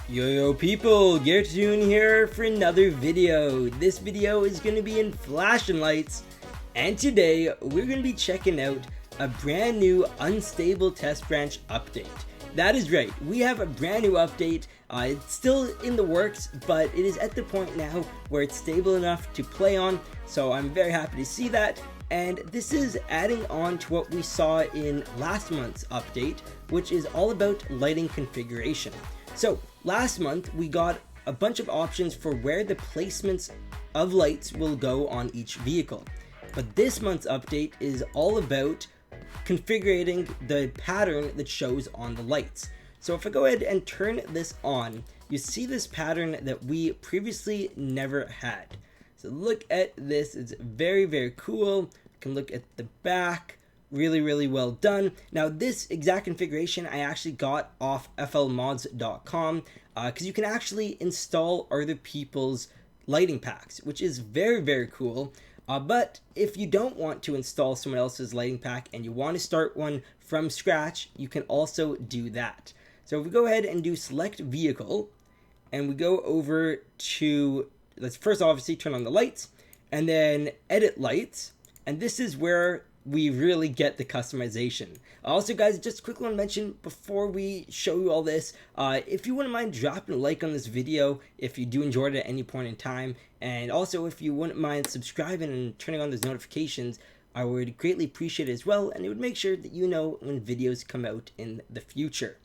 Yo people, Garrett here for another video. This video is going to be in flashing lights, and today we're going to be checking out a brand new unstable test branch update. That is right, we have a brand new update. It's still in the works, but it is at the point now where it's stable enough to play on, so I'm very happy to see that. And this is adding on to what we saw in last month's update, which is all about lighting configuration. So last month we got a bunch of options for where the placements of lights will go on each vehicle. But this month's update is all about configuring the pattern that shows on the lights. So if I go ahead and turn this on, you see this pattern that we previously never had. So look at this, it's very cool. You can look at the back. Really well done. Now this exact configuration I actually got off flmods.com because you can actually install other people's lighting packs, which is very cool. But if you don't want to install someone else's lighting pack and you want to start one from scratch, you can also do that. So if we go ahead and do select vehicle and we go over to, let's first obviously turn on the lights and then edit lights, and this is where we really get the customization. Also guys, just quickly want to mention before we show you all this, if you wouldn't mind dropping a like on this video if you do enjoy it at any point in time, and also if you wouldn't mind subscribing and turning on those notifications, I would greatly appreciate it as well, and it would make sure that you know when videos come out in the future.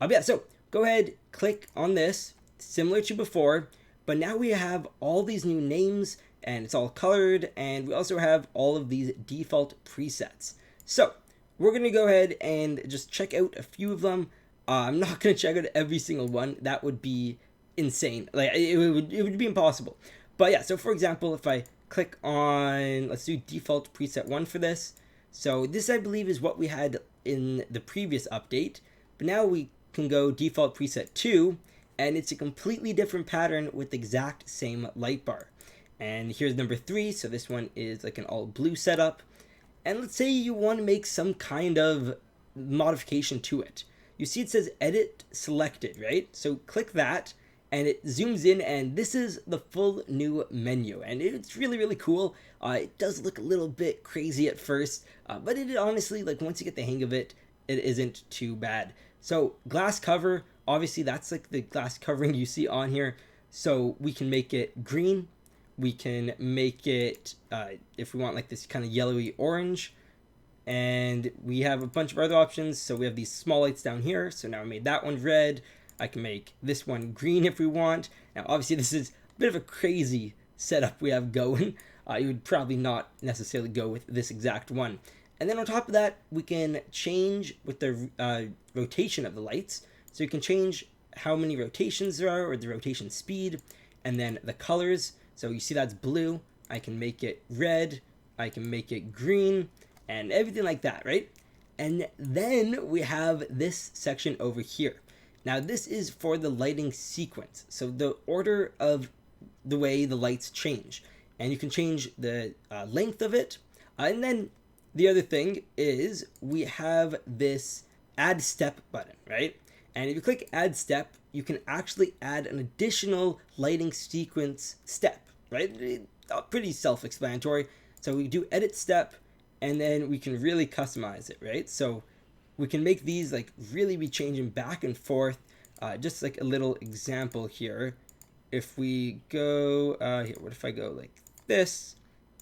Yeah, so go ahead, click on this, similar to before, but now we have all these new names and it's all colored, and we also have all of these default presets. So we're gonna go ahead and just check out a few of them. I'm not gonna check out every single one, that would be insane. Like it would be impossible. But yeah, so for example, if I click on, let's do default preset 1 for this. So this I believe is what we had in the previous update, but now we can go default preset 2, and it's a completely different pattern with the exact same light bar. And here's number 3, so this one is like an all blue setup. And let's say you want to make some kind of modification to it. You see it says edit selected, right? So click that and it zooms in, and this is the full new menu, and it's really cool. It does look a little bit crazy at first, but it honestly, like once you get the hang of it, it isn't too bad. So glass cover, obviously that's like the glass covering you see on here. So we can make it green. We can make it, if we want, like this kind of yellowy orange. And we have a bunch of other options. So we have these small lights down here. So now I made that one red. I can make this one green if we want. Now, obviously, this is a bit of a crazy setup we have going. You would probably not necessarily go with this exact one. And then on top of that, we can change with the rotation of the lights. So you can change how many rotations there are, or the rotation speed, and then the colors. So you see that's blue, I can make it red, I can make it green, and everything like that, right? And then we have this section over here. Now this is for the lighting sequence, so the order of the way the lights change. And you can change the length of it. And then the other thing is we have this add step button, right? And if you click add step, you can actually add an additional lighting sequence step, right? Pretty self-explanatory. So we do edit step, and then we can really customize it, right? So we can make these like really be changing back and forth. Just like a little example here. If we go, here, what if I go like this?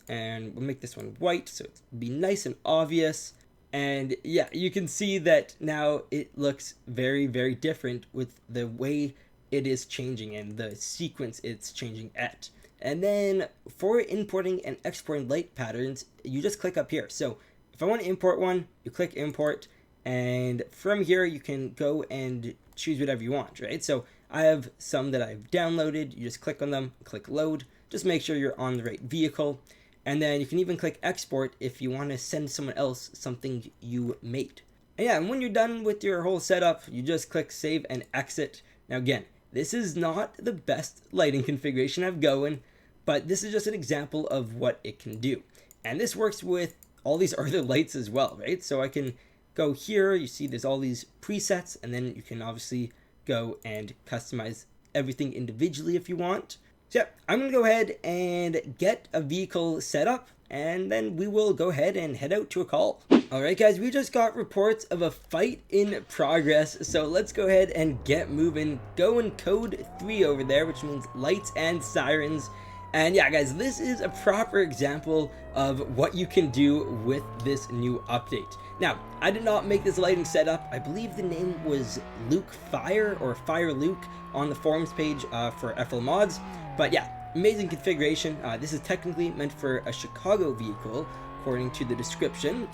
And we'll make this one white, so it'll be nice and obvious. And yeah, you can see that now it looks very different with the way it is changing and the sequence it's changing at. And then for importing and exporting light patterns, you just click up here. So if I want to import one, you click import, and from here you can go and choose whatever you want, right? So I have some that I've downloaded. You just click on them, click load, just make sure you're on the right vehicle. And then you can even click export if you want to send someone else something you made. And yeah, and when you're done with your whole setup, you just click save and exit. Now again, this is not the best lighting configuration I've going, but this is just an example of what it can do. And this works with all these other lights as well, right? So I can go here, you see there's all these presets, and then you can obviously go and customize everything individually if you want. So yeah, I'm going to go ahead and get a vehicle set up, and then we will go ahead and head out to a call. Alright guys, we just got reports of a fight in progress, so let's go ahead and get moving. Go in code 3 over there, which means lights and sirens. And yeah guys, this is a proper example of what you can do with this new update. Now, I did not make this lighting setup. I believe the name was Luke Fire or Fire Luke on the forums page for FL Mods. But yeah, amazing configuration. This is technically meant for a Chicago vehicle, according to the description.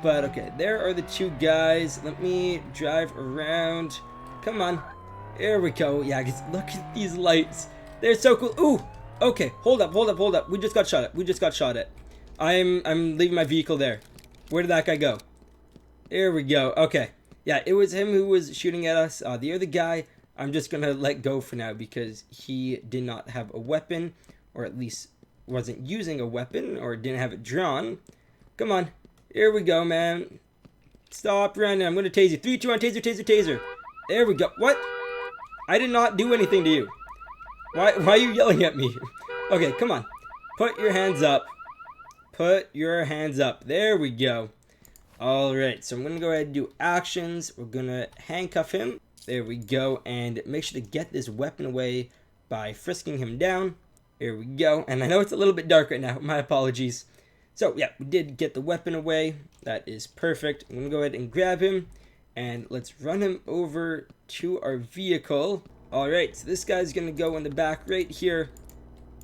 But okay, there are the two guys. Let me drive around. Come on. There we go. Yeah, guys, look at these lights. They're so cool. Ooh, okay, hold up. We just got shot at. I'm leaving my vehicle there. Where did that guy go? There we go. Okay. Yeah, it was him who was shooting at us. The other guy, I'm just going to let go for now because he did not have a weapon, or at least wasn't using a weapon, or didn't have it drawn. Come on. Here we go, man. Stop running. I'm going to tase you. 3, 2, 1, taser, taser, taser. There we go. What? I did not do anything to you. Why are you yelling at me? Okay, come on. Put your hands up. Put your hands up. There we go. Alright, so I'm going to go ahead and do actions. We're going to handcuff him. There we go. And make sure to get this weapon away by frisking him down. There we go. And I know it's a little bit dark right now. My apologies. So, yeah, we did get the weapon away. That is perfect. I'm going to go ahead and grab him. And let's run him over to our vehicle. Alright, so this guy's going to go in the back right here.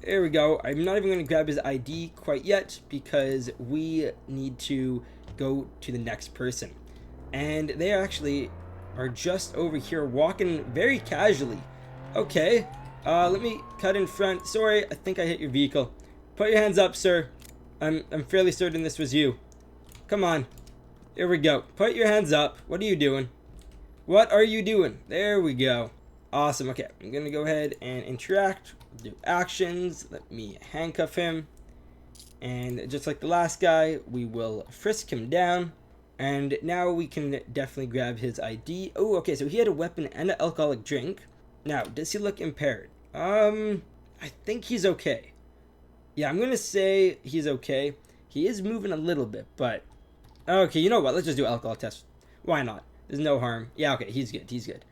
There we go. I'm not even going to grab his ID quite yet because we need to go to the next person. And they actually are just over here walking very casually. Okay, let me cut in front. Sorry, I think I hit your vehicle. Put your hands up, sir. I'm fairly certain this was you. Come on. Here we go. Put your hands up. What are you doing? What are you doing? There we go. Awesome. Okay, I'm going to go ahead and interact. Do actions. Let me handcuff him. And just like the last guy, we will frisk him down. And now we can definitely grab his ID. Oh, okay, so he had a weapon and an alcoholic drink. Now, does he look impaired? I think he's okay. Yeah, I'm going to say he's okay. He is moving a little bit, but... Okay, you know what? Let's just do alcohol test. Why not? There's no harm. Yeah, okay, he's good. He's good.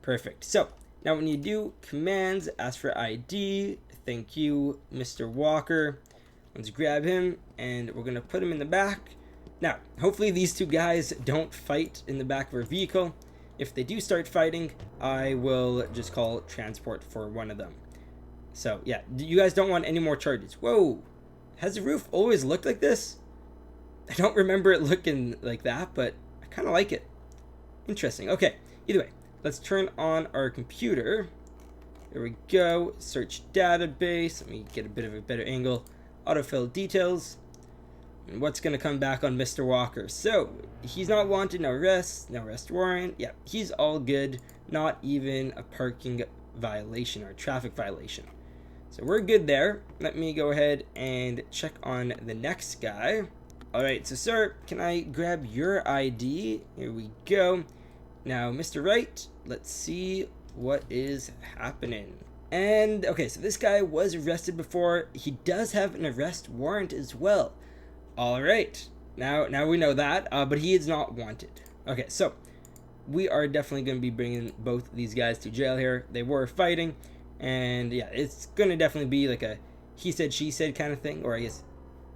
Perfect. So, now when you do commands, ask for ID. Thank you, Mr. Walker. Let's grab him, and we're going to put him in the back. Now, hopefully these two guys don't fight in the back of our vehicle. If they do start fighting, I will just call transport for one of them. So, yeah, you guys don't want any more charges. Whoa, has the roof always looked like this? I don't remember it looking like that, but I kind of like it. Interesting. Okay, either way, let's turn on our computer. There we go. Search database. Let me get a bit of a better angle. Autofill details. And what's going to come back on Mr. Walker? So, he's not wanted, no arrest warrant. Yeah, he's all good. Not even a parking violation or traffic violation. So we're good there. Let me go ahead and check on the next guy. Alright, so sir, can I grab your ID? Here we go. Now, Mr. Wright, let's see what is happening. And, okay, so this guy was arrested before. He does have an arrest warrant as well. Alright, now we know that, but he is not wanted. Okay, so we are definitely going to be bringing both these guys to jail here. They were fighting, and yeah, it's going to definitely be like a he said, she said kind of thing, or I guess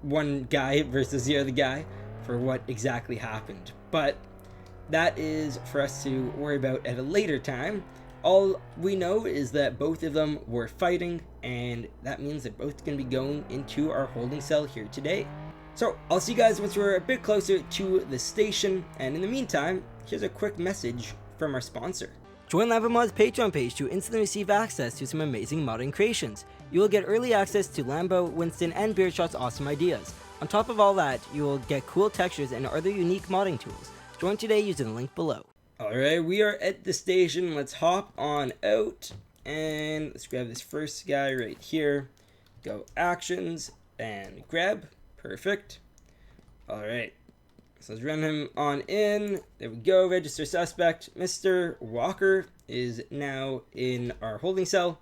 one guy versus the other guy for what exactly happened. But that is for us to worry about at a later time. All we know is that both of them were fighting, and that means they're both going to be going into our holding cell here today. So I'll see you guys once we're a bit closer to the station, and in the meantime, here's a quick message from our sponsor. Join LamboMod's Patreon page to instantly receive access to some amazing modding creations. You will get early access to Lambo, Winston, and Beardshot's awesome ideas. On top of all that, you will get cool textures and other unique modding tools. Join today using the link below. Alright, we are at the station. Let's hop on out, and let's grab this first guy right here. Go actions, and grab. Perfect. Alright, so let's run him on in. There we go, register suspect. Mr. Walker is now in our holding cell.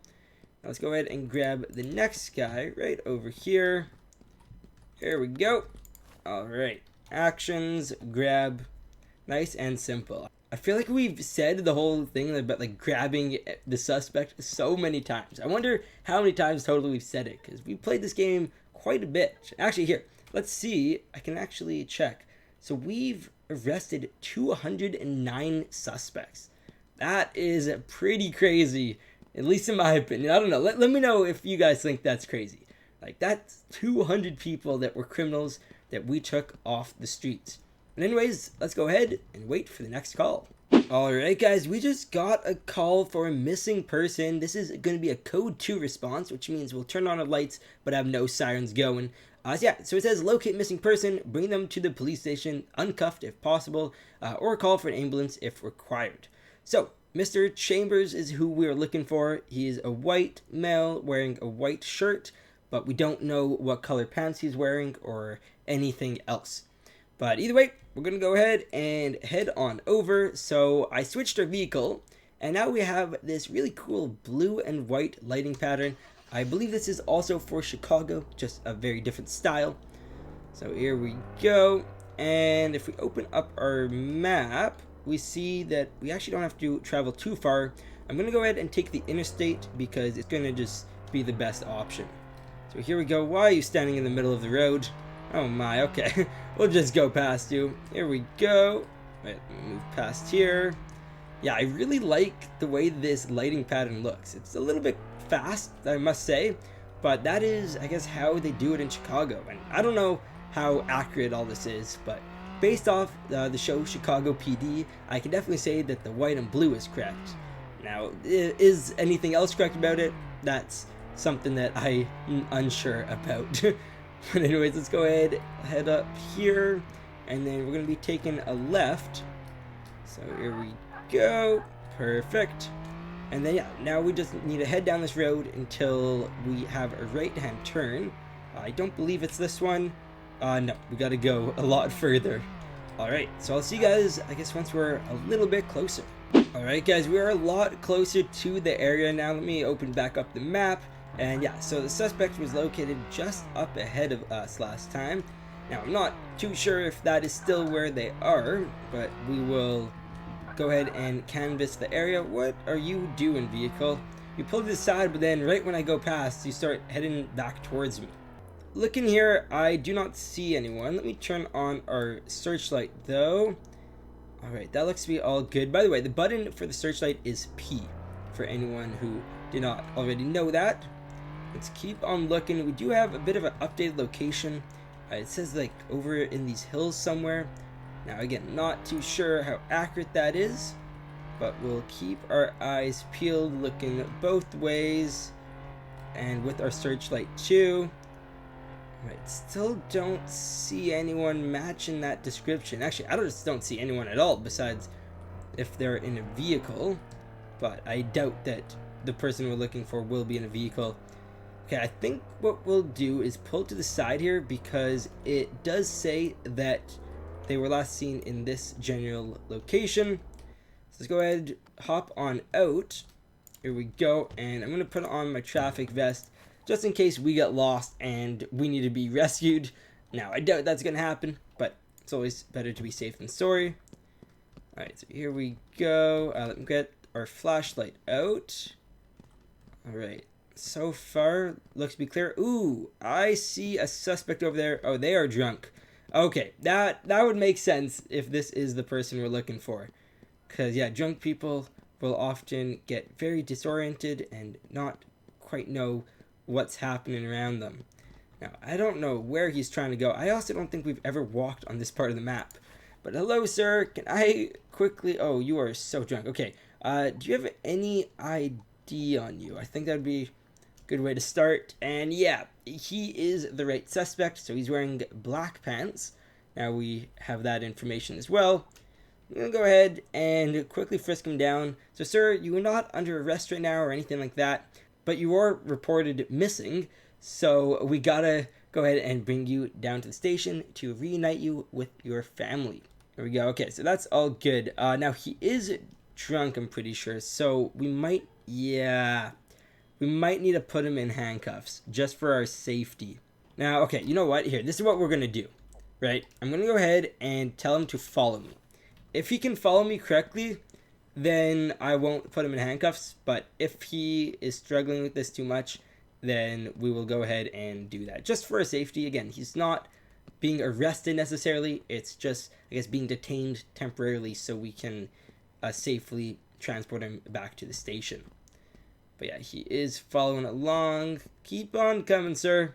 Now let's go ahead and grab the next guy right over here. There we go. All right, actions, grab, nice and simple. I feel like we've said the whole thing about like grabbing the suspect so many times. I wonder how many times total we've said it, because we played this game quite a bit. Actually, here, let's see. I can actually check. So we've arrested 209 suspects. That is pretty crazy, at least in my opinion. I don't know. Let me know if you guys think that's crazy. Like, that's 200 people that were criminals that we took off the streets. But anyways, let's go ahead and wait for the next call. Alright guys, we just got a call for a missing person. This is going to be a code 2 response, which means we'll turn on the lights but have no sirens going. So it says locate missing person, bring them to the police station, uncuffed if possible, or call for an ambulance if required. So, Mr. Chambers is who we're looking for. He is a white male wearing a white shirt, but we don't know what color pants he's wearing or anything else. But either way, we're going to go ahead and head on over. So I switched our vehicle, and now we have this really cool blue and white lighting pattern. I believe this is also for Chicago, just a very different style. So here we go. And if we open up our map, we see that we actually don't have to travel too far. I'm going to go ahead and take the interstate because it's going to just be the best option. So here we go. Why are you standing in the middle of the road? Oh my, okay. We'll just go past you. Here we go. Right, move past here. Yeah, I really like the way this lighting pattern looks. It's a little bit fast, I must say, but that is, I guess, how they do it in Chicago. And I don't know how accurate all this is, but based off the show Chicago PD, I can definitely say that the white and blue is correct. Now, is anything else correct about it? That's something that I'm unsure about. But anyways, let's go ahead, head up here, and then we're going to be taking a left. So here we go. Perfect. And then, yeah, now we just need to head down this road until we have a right-hand turn. I don't believe it's this one. No, we got to go a lot further. Alright, so I'll see you guys, I guess, once we're a little bit closer. Alright guys, we are a lot closer to the area now. Let me open back up the map. And yeah, so the suspect was located just up ahead of us last time. Now, I'm not too sure if that is still where they are, but we will go ahead and canvass the area. What are you doing, vehicle? You pulled to the side, but then right when I go past, you start heading back towards me. Looking here, I do not see anyone. Let me turn on our searchlight, though. Alright, that looks to be all good. By the way, the button for the searchlight is P, for anyone who did not already know that. Let's keep on looking. We do have a bit of an updated location. It says like over in these hills somewhere. Now again, not too sure how accurate that is, but we'll keep our eyes peeled, looking both ways, and with our searchlight too. Right, still don't see anyone matching that description. Actually, I just don't see anyone at all besides if they're in a vehicle, but I doubt that the person we're looking for will be in a vehicle. Okay, I think what we'll do is pull to the side here because it does say that they were last seen in this general location. So let's go ahead, hop on out. Here we go, and I'm going to put on my traffic vest just in case we get lost and we need to be rescued. Now, I doubt that's going to happen, but it's always better to be safe than sorry. Alright, so here we go. Let me get our flashlight out. Alright. So far, looks to be clear. Ooh, I see a suspect over there. Oh, they are drunk. Okay, that would make sense if this is the person we're looking for. Because, yeah, drunk people will often get very disoriented and not quite know what's happening around them. Now, I don't know where he's trying to go. I also don't think we've ever walked on this part of the map. But hello, sir. Can I quickly... Oh, you are so drunk. Okay, do you have any ID on you? I think that would be... good way to start. And yeah, he is the right suspect, so he's wearing black pants. Now we have that information as well. I'm gonna go ahead and quickly frisk him down. So sir, you are not under arrest right now or anything like that, but you are reported missing, so we gotta go ahead and bring you down to the station to reunite you with your family. There we go. Okay, so that's all good. Now he is drunk, I'm pretty sure. So we might, yeah, we might need to put him in handcuffs just for our safety. Now, okay, you know what? Here, this is what we're going to do, right? I'm going to go ahead and tell him to follow me. If he can follow me correctly, then I won't put him in handcuffs. But if he is struggling with this too much, then we will go ahead and do that. Just for our safety. Again, he's not being arrested necessarily. It's just, I guess, being detained temporarily so we can safely transport him back to the station. But yeah, he is following along. Keep on coming, sir.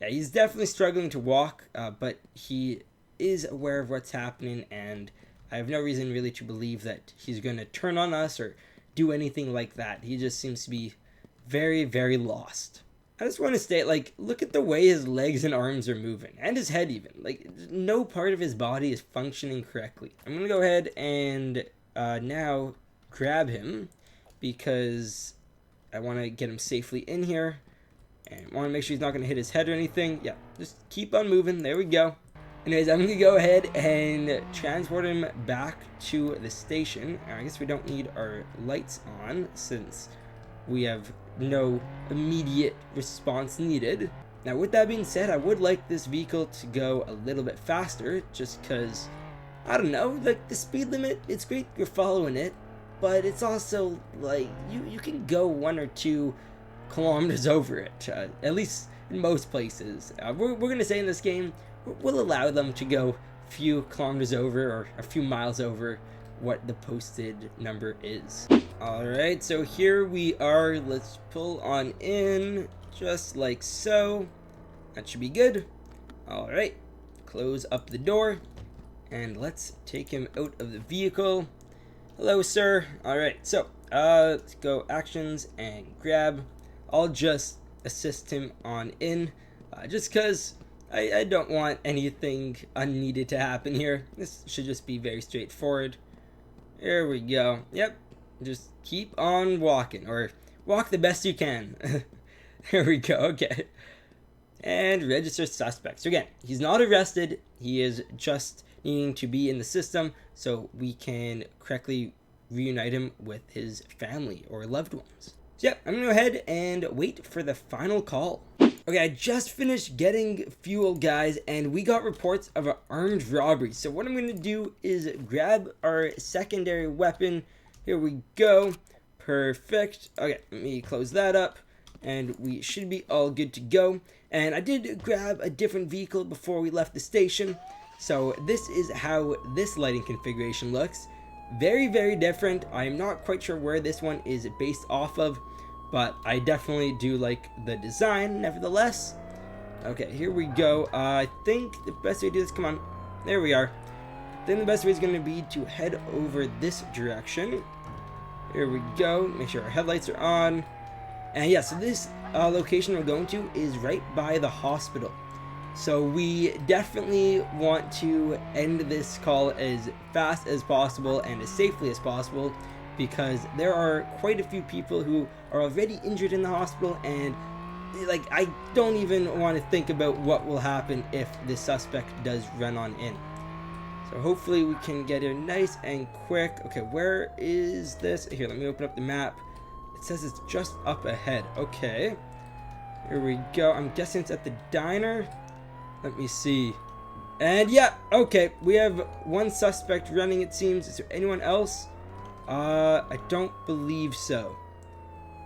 Yeah, he's definitely struggling to walk, but he is aware of what's happening, and I have no reason really to believe that he's going to turn on us or do anything like that. He just seems to be very, very lost. I just want to state, like, look at the way his legs and arms are moving, and his head even. Like, no part of his body is functioning correctly. I'm going to go ahead and now grab him because I want to get him safely in here. And I want to make sure he's not going to hit his head or anything. Yeah, just keep on moving. There we go. Anyways, I'm going to go ahead and transport him back to the station. I guess we don't need our lights on since we have no immediate response needed. Now, with that being said, I would like this vehicle to go a little bit faster just because, I don't know, like the speed limit, it's great you're following it, but it's also like you can go 1 or 2 kilometers over it, at least in most places. We're going to say in this game, we'll allow them to go a few kilometers over or a few miles over what the posted number is. Alright, so here we are. Let's pull on in just like so. That should be good. Alright, close up the door and let's take him out of the vehicle. Hello, sir. Alright, so let's go actions and grab. I'll just assist him on in, just because I don't want anything unneeded to happen here. This should just be very straightforward. There we go. Yep, just keep on walking, or walk the best you can. There we go, okay. And register suspect. So again, he's not arrested, he is just needing to be in the system so we can correctly reunite him with his family or loved ones. So yeah, I'm going to go ahead and wait for the final call. Okay, I just finished getting fuel, guys, and we got reports of an armed robbery. So what I'm going to do is grab our secondary weapon. Here we go. Perfect. Okay, let me close that up, and we should be all good to go. And I did grab a different vehicle before we left the station. So this is how this lighting configuration looks. Very, very different. I'm not quite sure where this one is based off of, but I definitely do like the design nevertheless. Okay, here we go. I think the best way to do this, come on, there we are. Then the best way is going to be to head over this direction. Here we go. Make sure our headlights are on. And yeah, so this location we're going to is right by the hospital. So we definitely want to end this call as fast as possible and as safely as possible, because there are quite a few people who are already injured in the hospital, and like I don't even want to think about what will happen if the suspect does run on in. So hopefully we can get here nice and quick. Okay, where is this? Here, let me open up the map. It says it's just up ahead. Okay, here we go. I'm guessing it's at the diner. Let me see. And yeah, okay, we have one suspect running, it seems. Is there anyone else? I don't believe so.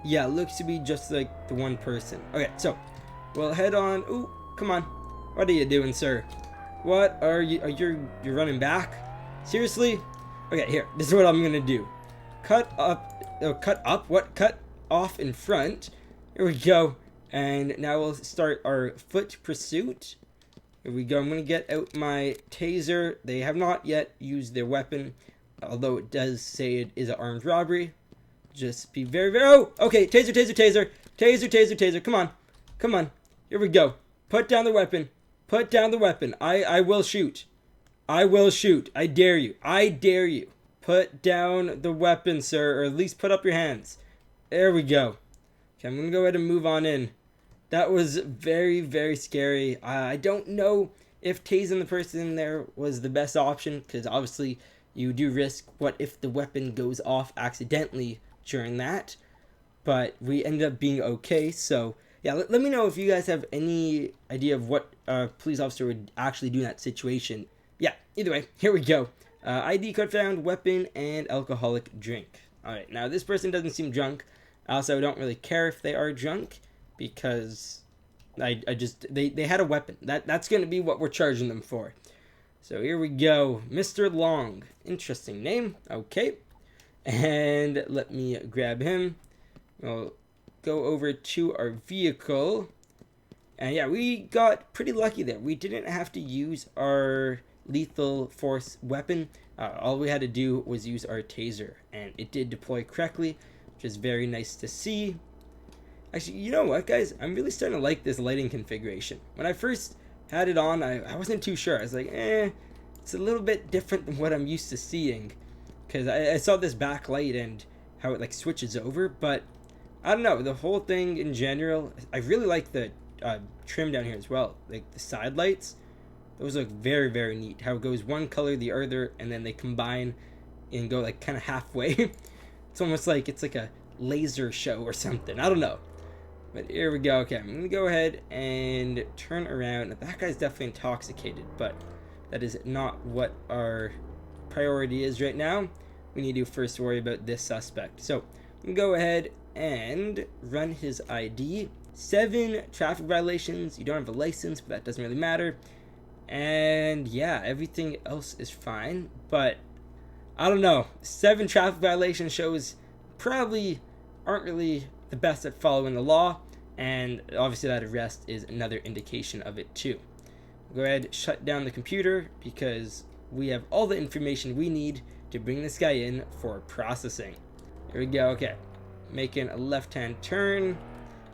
Yeah, looks to be just like the one person. Okay, so we'll head on. Ooh, come on. What are you doing, sir? What are you? You're running back? Seriously? Okay, here. This is what I'm gonna do. Cut up. Oh, cut up. What? Cut off in front. Here we go. And now we'll start our foot pursuit. Here we go. I'm going to get out my taser. They have not yet used their weapon, although it does say it is an armed robbery. Just be very, very... Oh, okay. Taser, taser, taser. Taser, taser, taser. Come on. Come on. Here we go. Put down the weapon. Put down the weapon. I will shoot. I will shoot. I dare you. I dare you. Put down the weapon, sir, or at least put up your hands. There we go. Okay, I'm going to go ahead and move on in. That was very, very scary. I don't know if tasing the person in there was the best option, because obviously you do risk what if the weapon goes off accidentally during that. But we ended up being okay. So yeah, let me know if you guys have any idea of what a police officer would actually do in that situation. Yeah, either way, here we go. ID card found, weapon, and alcoholic drink. Alright, now this person doesn't seem drunk. Also, I don't really care if they are drunk, because I just, they had a weapon. That's going to be what we're charging them for. So here we go. Mr. Long. Interesting name. Okay. And let me grab him. We'll go over to our vehicle. And yeah, we got pretty lucky there. We didn't have to use our lethal force weapon. All we had to do was use our taser, and it did deploy correctly, which is very nice to see. Actually, you know what, guys? I'm really starting to like this lighting configuration. When I first had it on, I wasn't too sure. I was like, it's a little bit different than what I'm used to seeing, because I saw this backlight and how it like switches over, but I don't know, the whole thing in general, I really like the trim down here as well, like the side lights. Those look very, very neat. How it goes one color, the other, and then they combine and go like kind of halfway. It's almost like it's like a laser show or something. I don't know. But here we go. Okay, I'm going to go ahead and turn around. That guy's definitely intoxicated, but that is not what our priority is right now. We need to first worry about this suspect. So I'm going to go ahead and run his ID. 7 traffic violations. You don't have a license, but that doesn't really matter. And yeah, everything else is fine, but I don't know. 7 traffic violation shows probably aren't really the best at following the law, and obviously that arrest is another indication of it too. Go ahead, shut down the computer, because we have all the information we need to bring this guy in for processing. Here we go. Okay, making a left-hand turn,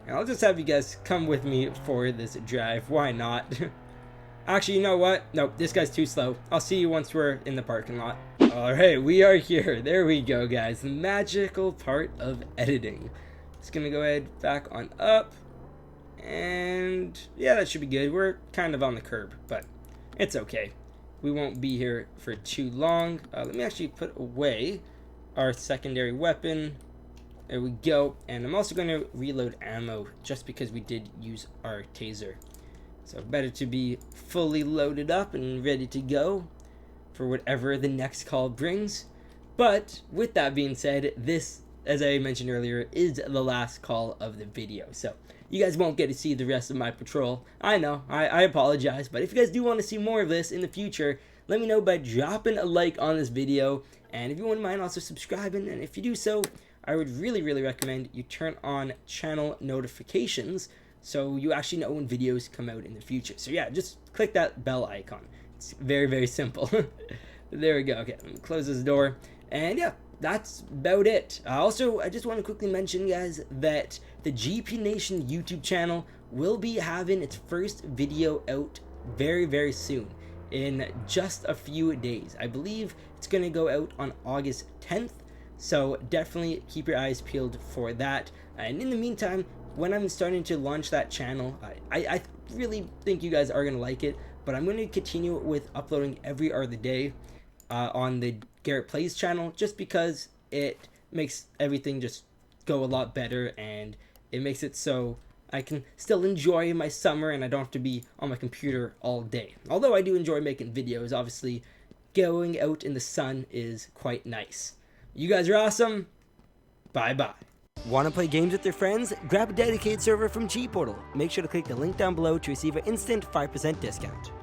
and I'll just have you guys come with me for this drive. Why not? Actually, you know what? Nope, this guy's too slow. I'll see you once we're in the parking lot. Alright, we are here. There we go, guys. The magical part of editing. Just gonna go ahead back on up. And yeah, that should be good. We're kind of on the curb, but it's okay. We won't be here for too long. Let me actually put away our secondary weapon. There we go. And I'm also going to reload ammo, just because we did use our taser. So better to be fully loaded up and ready to go for whatever the next call brings. But with that being said, this, as I mentioned earlier, is the last call of the video. So you guys won't get to see the rest of my patrol. I know, I apologize, but if you guys do want to see more of this in the future, let me know by dropping a like on this video. And if you wouldn't mind also subscribing, and if you do so, I would really, really recommend you turn on channel notifications so you actually know when videos come out in the future. So yeah, just click that bell icon. It's very, very simple. There we go. Okay, let me close this door. And yeah, that's about it. Also, I just want to quickly mention, guys, that the GP Nation YouTube channel will be having its first video out very, very soon, in just a few days. I believe it's going to go out on August 10th, so definitely keep your eyes peeled for that. And in the meantime, when I'm starting to launch that channel, I really think you guys are going to like it, but I'm going to continue with uploading every other day on the Garrett Plays channel, just because it makes everything just go a lot better, and it makes it so I can still enjoy my summer and I don't have to be on my computer all day. Although I do enjoy making videos, obviously going out in the sun is quite nice. You guys are awesome. Bye-bye. Want to play games with your friends? Grab a dedicated server from G Portal. Make sure to click the link down below to receive an instant 5% discount.